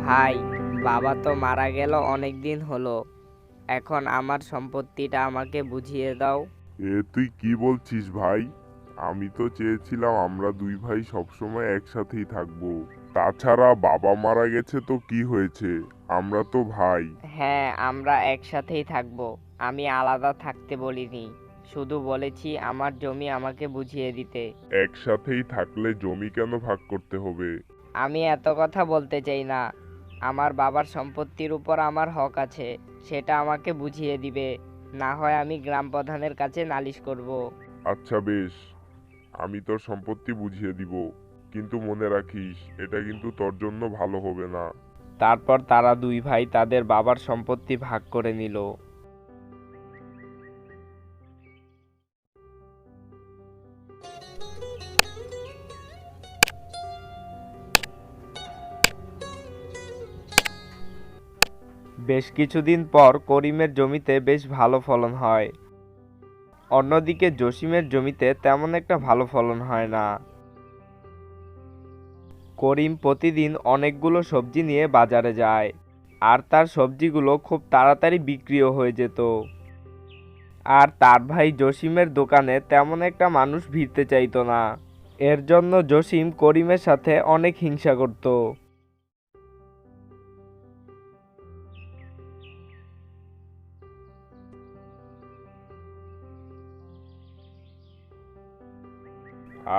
ভাই, বাবা তো মারা গেল অনেক দিন হলো। এখন আমার সম্পত্তিটা আমাকে বুঝিয়ে দাও। তুই কি বলছিস ভাই? আমি তো চেয়েছিলাম আমরা দুই ভাই সবসময় একসাথেই থাকবো। তাছাড়া বাবা মারা গেছে তো কি হয়েছে, আমরা তো ভাই। হ্যাঁ, আমরা একসাথেই থাকবো। আমি আলাদা থাকতে বলিনি, শুধু বলেছি আমার জমি আমাকে বুঝিয়ে দিতে। একসাথেই থাকলে জমি কেন ভাগ করতে হবে? আমি এত কথা বলতে চাই না। আমার বাবার সম্পত্তির উপর আমার হক আছে, সেটা আমাকে বুঝিয়ে দিবে। না হয় আমি গ্রাম প্রধানের কাছে নালিশ করব। আচ্ছা বেশ, আমি তোর সম্পত্তি বুঝিয়ে দিব, কিন্তু মনে রাখিস এটা কিন্তু তোর জন্য ভালো হবে না। তারপর তারা দুই ভাই তাদের বাবার সম্পত্তি ভাগ করে নিল। বেশ কিছুদিন পর করিমের জমিতে বেশ ভালো ফলন হয়। অন্যদিকে জসিমের জমিতে তেমন একটা ভালো ফলন হয় না। করিম প্রতিদিন অনেকগুলো সবজি নিয়ে বাজারে যায়, আর তার সবজিগুলো খুব তাড়াতাড়ি বিক্রিও হয়ে যেত। আর তার ভাই জসিমের দোকানে তেমন একটা মানুষ ভিড়তে চাইতো না। এর জন্য জসিম করিমের সাথে অনেক হিংসা করত।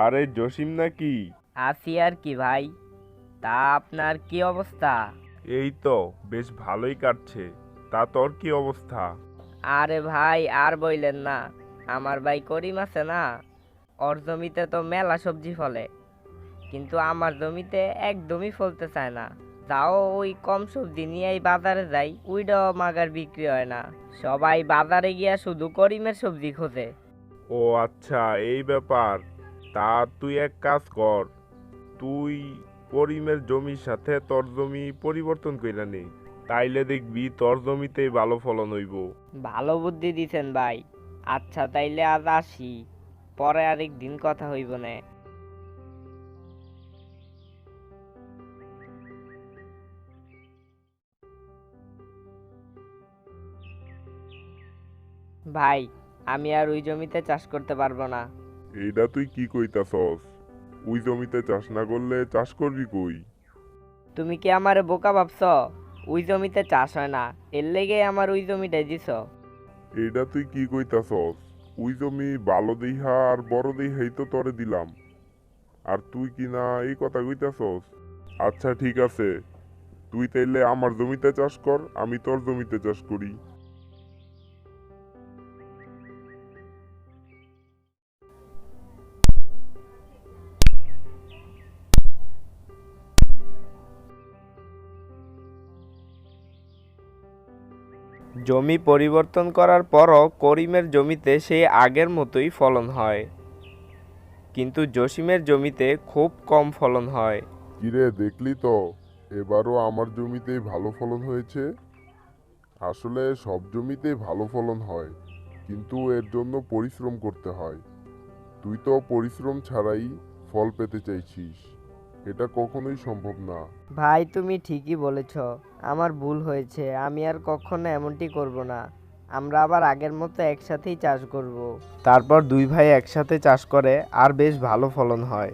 আরে জসিম নাকি? আছি আর কি ভাই। তা আপনার কি অবস্থা? এই তো বেশ ভালোই কাটছে। তা তোর কি অবস্থা? আরে ভাই, আর বইলেন না। আমার ভাই করিম আছে না, ওর জমিতে তো মেলা সবজি ফলে, কিন্তু আমার জমিতে একদমই ফলতে চায় না। যাও ওই কম সবজি নিয়েই বাজারে যাই, ওইটাও মাগার বিক্রি হয় না। সবাই বাজারে গিয়া শুধু করিমের সবজি খোঁজে। ও আচ্ছা, এই ব্যাপার। তা তুই এক কাজ কর, তুই করিমের জমির সাথে তোর জমি পরিবর্তন কইরা নে, তাইলে দেখবি তোর জমিতেই ভালো ফলন হইব। ভালো বুদ্ধি দিছেন ভাই। আচ্ছা তাইলে আজ আসি, পরে আরেক দিন কথা হইব না। ভাই, আমি আর ওই জমিতে চাষ করতে পারবো না। এইটা তুই কি কইতাছস? ওই জমিতে চাষ না করলে চাষ করবি কই? তুমি কি আমারে বোকা ভাবছ? ওই জমিতে চাষ হয় না, এর লেগে আমার ওই জমিটাই দিছ। এইটা তুই কি কইতাছস? ওই জমি ভালো দেইহা আর বড় দেইহাই তো তরে দিলাম, আর তুই কি না এই কথা কইতাছস? আচ্ছা ঠিক আছে, তুই তাইলে আমার জমিতে চাষ কর, আমি তোর জমিতে চাষ করি। জমি পরিবর্তন করার পরও করিমের জমিতে সেই আগের মতোই ফলন হয়, কিন্তু জসিমের জমিতে খুব কম ফলন হয়। কিরে দেখলি তো, এবারও আমার জমিতেই ভালো ফলন হয়েছে। আসলে সব জমিতেই ভালো ফলন হয়, কিন্তু এর জন্য পরিশ্রম করতে হয়। তুই তো পরিশ্রম ছাড়াই ফল পেতে চাইছিস, এটা কখনোই সম্ভব না। ভাই, তুমি ঠিকই বলেছ। আমার ভুল হয়েছে, আমি আর কখনো এমনটি করব না। আমরা আবার আগের মতো একসাথেই চাষ করব। তারপর দুই ভাই একসাথে চাষ করে আর বেশ ভালো ফলন হয়।